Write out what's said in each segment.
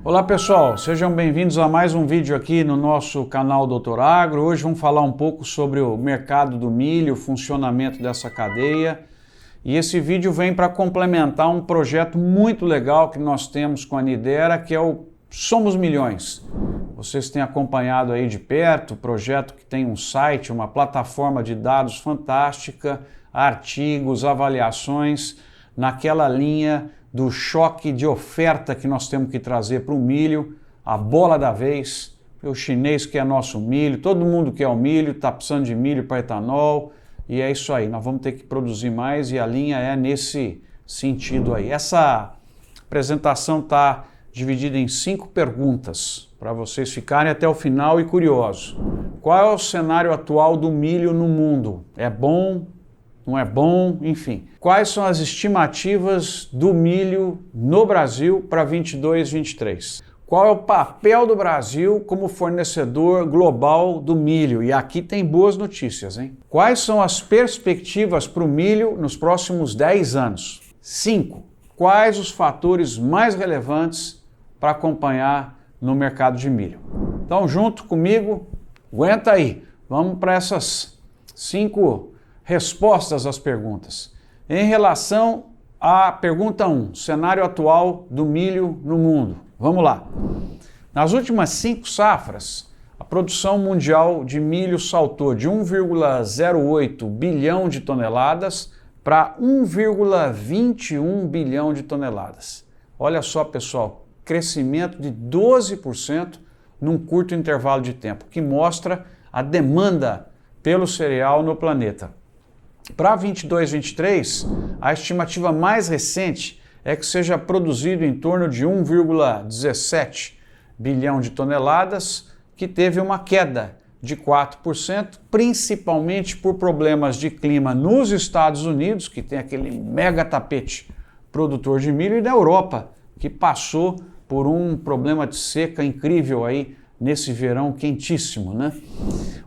Olá pessoal, sejam bem-vindos a mais um vídeo aqui no nosso canal Dr. Agro. Hoje vamos falar um pouco sobre o mercado do milho, o funcionamento dessa cadeia. E esse vídeo vem para complementar um projeto muito legal que nós temos com a Nidera, que é o Somos Milhões. Vocês têm acompanhado aí de perto o projeto que tem um site, uma plataforma de dados fantástica, artigos, avaliações, naquela linha do choque de oferta que nós temos que trazer para o milho, a bola da vez. O chinês quer nosso milho, todo mundo quer o milho, está precisando de milho para etanol, e é isso aí, nós vamos ter que produzir mais e a linha é nesse sentido aí. Essa apresentação está dividida em 5 perguntas, para vocês ficarem até o final e curiosos. Qual é o cenário atual do milho no mundo? É bom? Não é bom? Enfim. Quais são as estimativas do milho no Brasil para 22, 23? Qual é o papel do Brasil como fornecedor global do milho? E aqui tem boas notícias, hein? Quais são as perspectivas para o milho nos próximos 10 anos? 5. Quais os fatores mais relevantes para acompanhar no mercado de milho? Então, junto comigo, aguenta aí. Vamos para essas 5 respostas às perguntas. Em relação à pergunta 1, cenário atual do milho no mundo. Vamos lá. Nas últimas 5 safras, a produção mundial de milho saltou de 1,08 bilhão de toneladas para 1,21 bilhão de toneladas. Olha só, pessoal, crescimento de 12% num curto intervalo de tempo, que mostra a demanda pelo cereal no planeta. Para 22, 23, a estimativa mais recente é que seja produzido em torno de 1,17 bilhão de toneladas, que teve uma queda de 4%, principalmente por problemas de clima nos Estados Unidos, que tem aquele mega tapete produtor de milho, e da Europa, que passou por um problema de seca incrível aí nesse verão quentíssimo, né?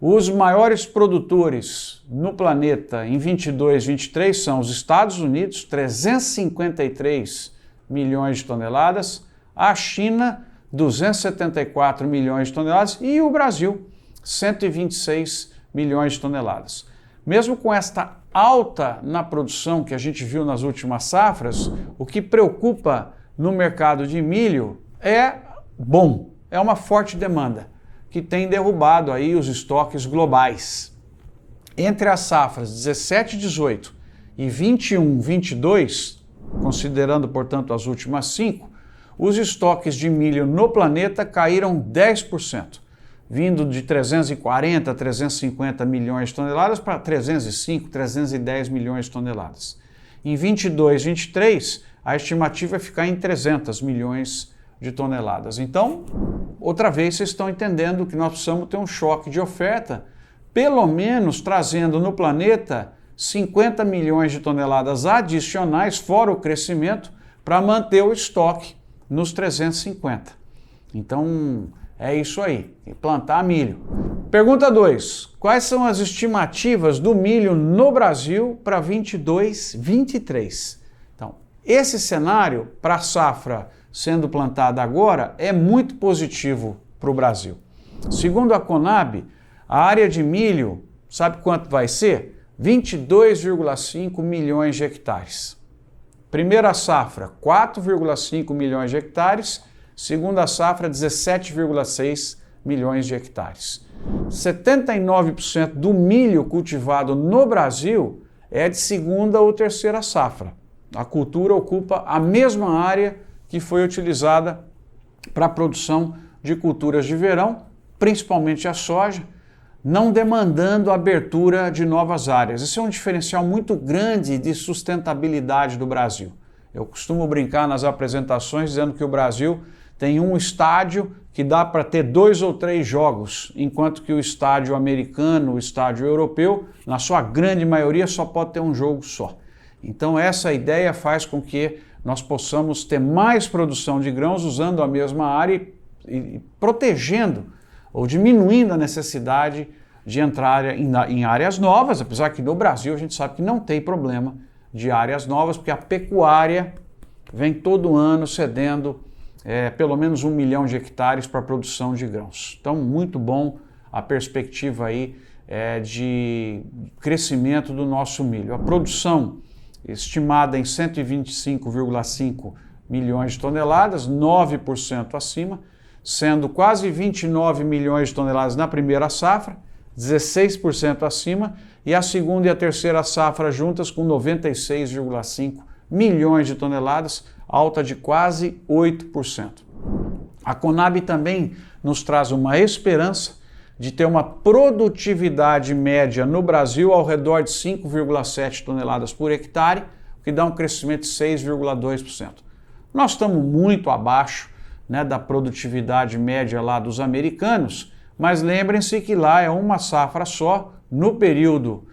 Os maiores produtores no planeta em 22, 23 são os Estados Unidos, 353 milhões de toneladas, a China, 274 milhões de toneladas e o Brasil, 126 milhões de toneladas. Mesmo com esta alta na produção que a gente viu nas últimas safras, o que preocupa no mercado de milho é bom. É uma forte demanda que tem derrubado aí os estoques globais. Entre as safras 17, 18 e 21, 22, considerando, portanto, as últimas 5, os estoques de milho no planeta caíram 10%, vindo de 340, 350 milhões de toneladas para 305, 310 milhões de toneladas. Em 22, 23, a estimativa é ficar em 300 milhões de toneladas. Então, outra vez vocês estão entendendo que nós precisamos ter um choque de oferta, pelo menos trazendo no planeta 50 milhões de toneladas adicionais, fora o crescimento, para manter o estoque nos 350. Então, é isso aí, plantar milho. Pergunta 2. Quais são as estimativas do milho no Brasil para 22, 23? Então, esse cenário para a safra sendo plantada agora é muito positivo para o Brasil. Segundo a Conab, a área de milho, sabe quanto vai ser? 22,5 milhões de hectares. Primeira safra, 4,5 milhões de hectares. Segunda safra, 17,6 milhões de hectares. 79% do milho cultivado no Brasil é de segunda ou terceira safra. A cultura ocupa a mesma área que foi utilizada para a produção de culturas de verão, principalmente a soja, não demandando a abertura de novas áreas. Esse é um diferencial muito grande de sustentabilidade do Brasil. Eu costumo brincar nas apresentações dizendo que o Brasil tem um estádio que dá para ter 2 ou 3 jogos, enquanto que o estádio americano, o estádio europeu, na sua grande maioria, só pode ter um jogo só. Então essa ideia faz com que nós possamos ter mais produção de grãos usando a mesma área e protegendo ou diminuindo a necessidade de entrar em áreas novas, apesar que no Brasil a gente sabe que não tem problema de áreas novas, porque a pecuária vem todo ano cedendo pelo menos 1 milhão de hectares para produção de grãos. Então, muito bom a perspectiva aí de crescimento do nosso milho. A produção estimada em 125,5 milhões de toneladas, 9% acima, sendo quase 29 milhões de toneladas na primeira safra, 16% acima, e a segunda e a terceira safra juntas com 96,5 milhões de toneladas, alta de quase 8%. A Conab também nos traz uma esperança de ter uma produtividade média no Brasil ao redor de 5,7 toneladas por hectare, o que dá um crescimento de 6,2%. Nós estamos muito abaixo, né, da produtividade média lá dos americanos, mas lembrem-se que lá é uma safra só no período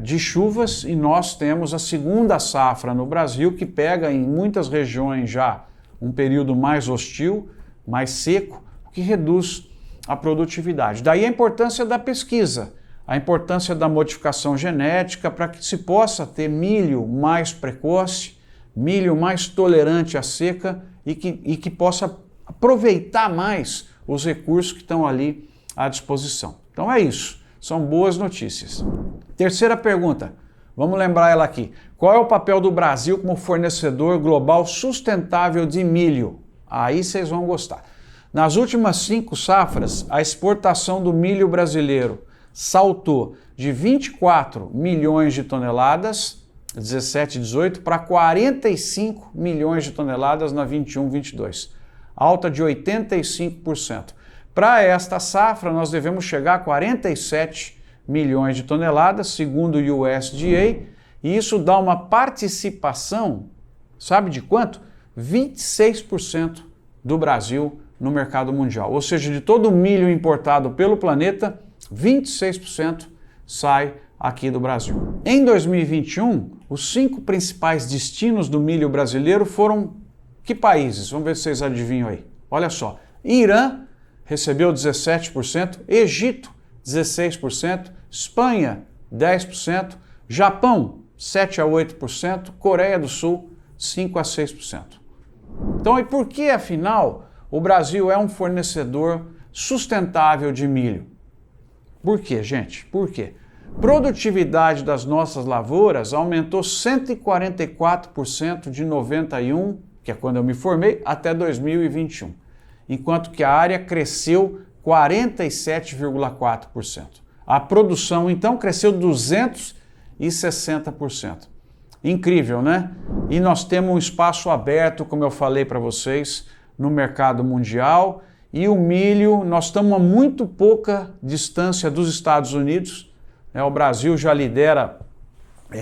de chuvas, e nós temos a segunda safra no Brasil, que pega em muitas regiões já um período mais hostil, mais seco, que reduz a produtividade. Daí a importância da pesquisa, a importância da modificação genética para que se possa ter milho mais precoce, milho mais tolerante à seca e que possa aproveitar mais os recursos que estão ali à disposição. Então é isso, são boas notícias. Terceira pergunta, vamos lembrar ela aqui. Qual é o papel do Brasil como fornecedor global sustentável de milho? Aí vocês vão gostar. Nas últimas 5 safras, a exportação do milho brasileiro saltou de 24 milhões de toneladas, 17, 18, para 45 milhões de toneladas na 21, 22. Alta de 85%. Para esta safra, nós devemos chegar a 47 milhões de toneladas, segundo o USDA, e isso dá uma participação, sabe de quanto? 26% do Brasil no mercado mundial. Ou seja, de todo o milho importado pelo planeta, 26% sai aqui do Brasil. Em 2021, os 5 principais destinos do milho brasileiro foram que países? Vamos ver se vocês adivinham aí. Olha só, Irã recebeu 17%, Egito 16%, Espanha 10%, Japão 7 a 8%, Coreia do Sul 5 a 6%. Então, e por que, afinal, o Brasil é um fornecedor sustentável de milho? Por quê, gente? Por quê? Produtividade das nossas lavouras aumentou 144% de 91, que é quando eu me formei, até 2021, enquanto que a área cresceu 47,4%. A produção, então, cresceu 260%. Incrível, né? E nós temos um espaço aberto, como eu falei para vocês, no mercado mundial, e o milho, nós estamos a muito pouca distância dos Estados Unidos. O Brasil já lidera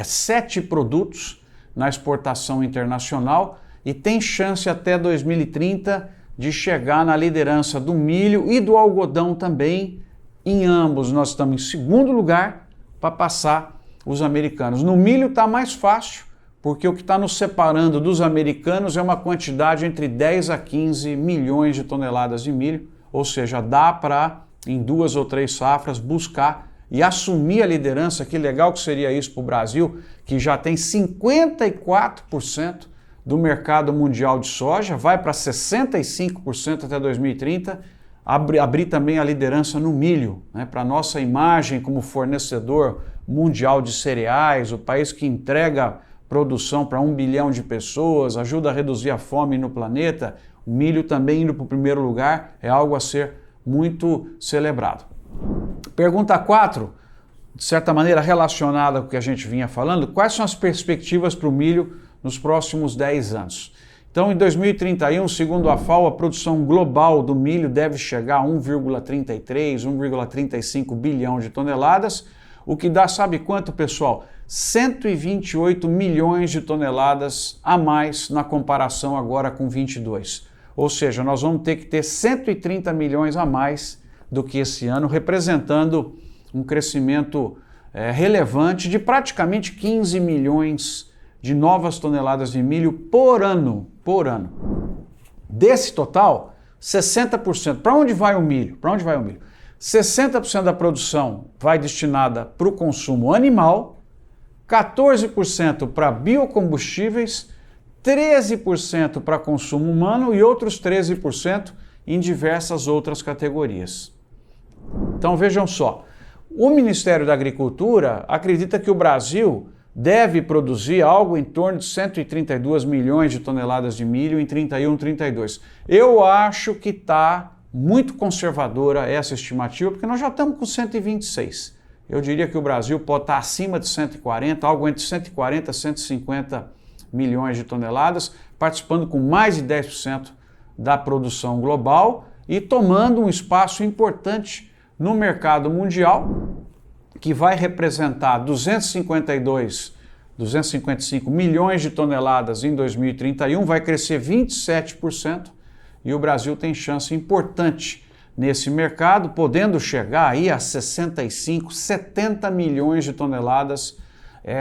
7 produtos na exportação internacional e tem chance até 2030 de chegar na liderança do milho e do algodão também. Em ambos nós estamos em segundo lugar para passar os americanos. No milho está mais fácil, porque o que está nos separando dos americanos é uma quantidade entre 10 a 15 milhões de toneladas de milho, ou seja, dá para, em 2 ou 3 safras, buscar e assumir a liderança. Que legal que seria isso para o Brasil, que já tem 54% do mercado mundial de soja, vai para 65% até 2030, abrir também a liderança no milho, né, para a nossa imagem como fornecedor mundial de cereais, o país que entrega produção para 1 bilhão de pessoas, ajuda a reduzir a fome no planeta. O milho também indo para o primeiro lugar é algo a ser muito celebrado. Pergunta 4, de certa maneira relacionada com o que a gente vinha falando, quais são as perspectivas para o milho nos próximos 10 anos? Então, em 2031, segundo a FAO, a produção global do milho deve chegar a 1,33, 1,35 bilhão de toneladas, o que dá, sabe quanto, pessoal? 128 milhões de toneladas a mais na comparação agora com 22. Ou seja, nós vamos ter que ter 130 milhões a mais do que esse ano, representando um crescimento relevante de praticamente 15 milhões de novas toneladas de milho por ano. Desse total, 60%. Para onde vai o milho? 60% da produção vai destinada para o consumo animal, 14% para biocombustíveis, 13% para consumo humano e outros 13% em diversas outras categorias. Então vejam só, o Ministério da Agricultura acredita que o Brasil deve produzir algo em torno de 132 milhões de toneladas de milho em 31, 32. Eu acho que está muito conservadora essa estimativa, porque nós já estamos com 126. Eu diria que o Brasil pode estar acima de 140, algo entre 140 e 150 milhões de toneladas, participando com mais de 10% da produção global e tomando um espaço importante no mercado mundial, que vai representar 255 milhões de toneladas em 2031, vai crescer 27%, e o Brasil tem chance importante nesse mercado, podendo chegar aí a 65, 70 milhões de toneladas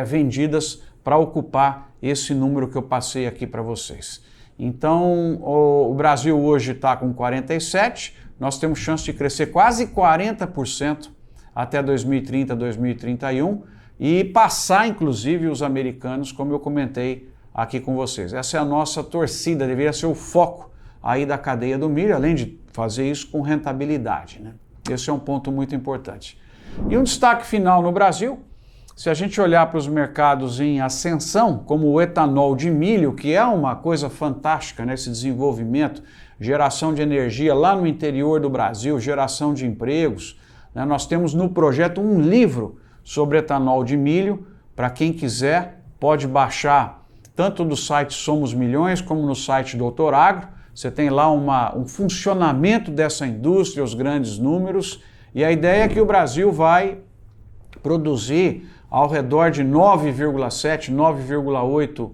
vendidas para ocupar esse número que eu passei aqui para vocês. Então, o Brasil hoje está com 47, nós temos chance de crescer quase 40% até 2030, 2031 e passar, inclusive, os americanos, como eu comentei aqui com vocês. Essa é a nossa torcida, deveria ser o foco aí da cadeia do milho, além de fazer isso com rentabilidade, né? Esse é um ponto muito importante. E um destaque final no Brasil, se a gente olhar para os mercados em ascensão, como o etanol de milho, que é uma coisa fantástica, né? Esse desenvolvimento, geração de energia lá no interior do Brasil, geração de empregos, né? Nós temos no projeto um livro sobre etanol de milho, para quem quiser pode baixar tanto do site Somos Milhões como no site Doutor Agro. Você tem lá um funcionamento dessa indústria, os grandes números, e a ideia é que o Brasil vai produzir ao redor de 9,7, 9,8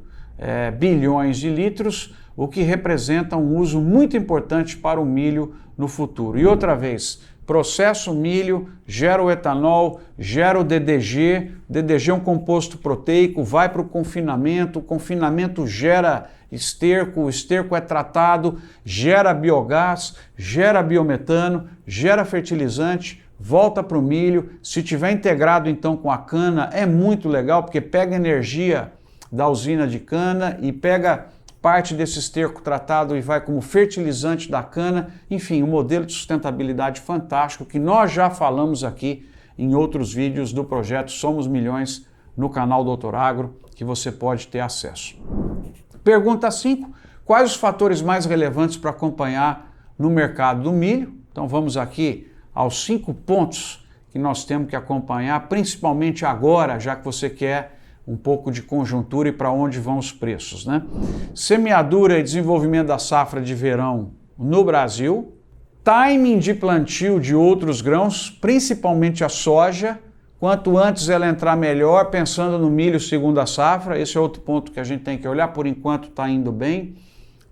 bilhões de litros, o que representa um uso muito importante para o milho no futuro. E outra vez, processo milho, gera o etanol, gera o DDG, DDG é um composto proteico, vai para o confinamento gera esterco, o esterco é tratado, gera biogás, gera biometano, gera fertilizante, volta para o milho. Se tiver integrado então com a cana, é muito legal, porque pega energia da usina de cana e pega parte desse esterco tratado e vai como fertilizante da cana. Enfim, um modelo de sustentabilidade fantástico que nós já falamos aqui em outros vídeos do projeto Somos Milhões no canal Doutor Agro, que você pode ter acesso. Pergunta 5. Quais os fatores mais relevantes para acompanhar no mercado do milho? Então vamos aqui aos 5 pontos que nós temos que acompanhar, principalmente agora, já que você quer um pouco de conjuntura e para onde vão os preços, né? Semeadura e desenvolvimento da safra de verão no Brasil, timing de plantio de outros grãos, principalmente a soja, quanto antes ela entrar melhor, pensando no milho segunda safra, esse é outro ponto que a gente tem que olhar, por enquanto está indo bem.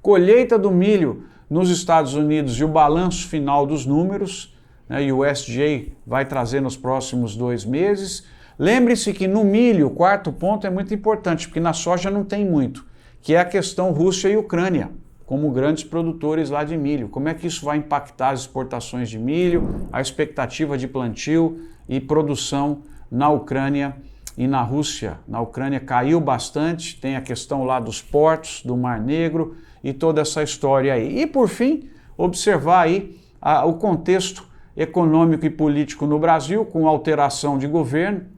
Colheita do milho nos Estados Unidos e o balanço final dos números, né, e o USDA vai trazer nos próximos 2 meses. Lembre-se que no milho, o quarto ponto é muito importante, porque na soja não tem muito, que é a questão Rússia e Ucrânia, como grandes produtores lá de milho. Como é que isso vai impactar as exportações de milho, a expectativa de plantio e produção na Ucrânia e na Rússia? Na Ucrânia caiu bastante, tem a questão lá dos portos, do Mar Negro e toda essa história aí. E por fim, observar aí o contexto econômico e político no Brasil, com alteração de governo,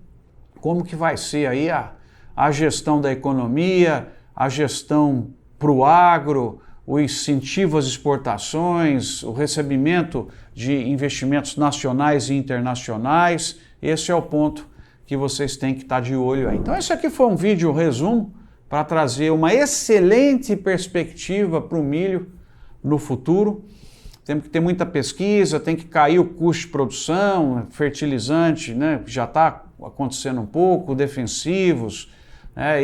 como que vai ser aí a gestão da economia, a gestão para o agro, o incentivo às exportações, o recebimento de investimentos nacionais e internacionais. Esse é o ponto que vocês têm que estar de olho aí. Então esse aqui foi um vídeo resumo para trazer uma excelente perspectiva para o milho no futuro. Temos que ter muita pesquisa, tem que cair o custo de produção, fertilizante, né, já está acontecendo um pouco, defensivos, né,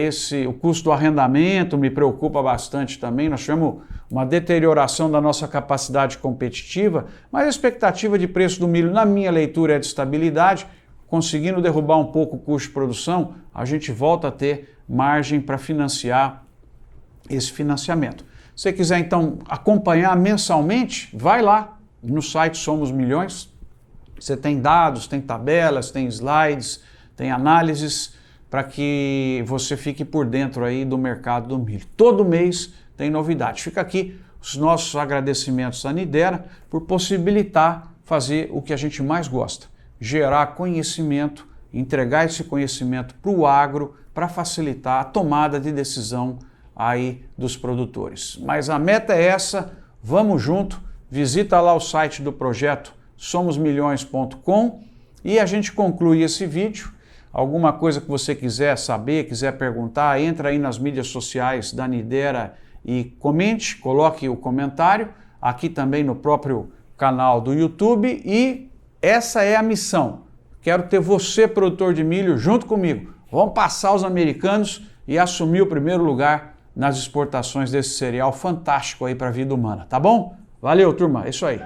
o custo do arrendamento me preocupa bastante também. Nós tivemos uma deterioração da nossa capacidade competitiva, mas a expectativa de preço do milho, na minha leitura, é de estabilidade. Conseguindo derrubar um pouco o custo de produção, a gente volta a ter margem para financiar esse financiamento. Se você quiser, então, acompanhar mensalmente, vai lá no site Somos Milhões. Você tem dados, tem tabelas, tem slides, tem análises. para que você fique por dentro aí do mercado do milho. Todo mês tem novidade. Fica aqui os nossos agradecimentos à Nidera por possibilitar fazer o que a gente mais gosta, gerar conhecimento, entregar esse conhecimento para o agro, para facilitar a tomada de decisão aí dos produtores. Mas a meta é essa, vamos junto, visita lá o site do projeto somosmilhões.com e a gente conclui esse vídeo. Alguma coisa que você quiser saber, quiser perguntar, entra aí nas mídias sociais da Nidera e comente, coloque o comentário, aqui também no próprio canal do YouTube, e essa é a missão. Quero ter você, produtor de milho, junto comigo. Vamos passar os americanos e assumir o primeiro lugar nas exportações desse cereal fantástico aí para a vida humana, tá bom? Valeu, turma, é isso aí.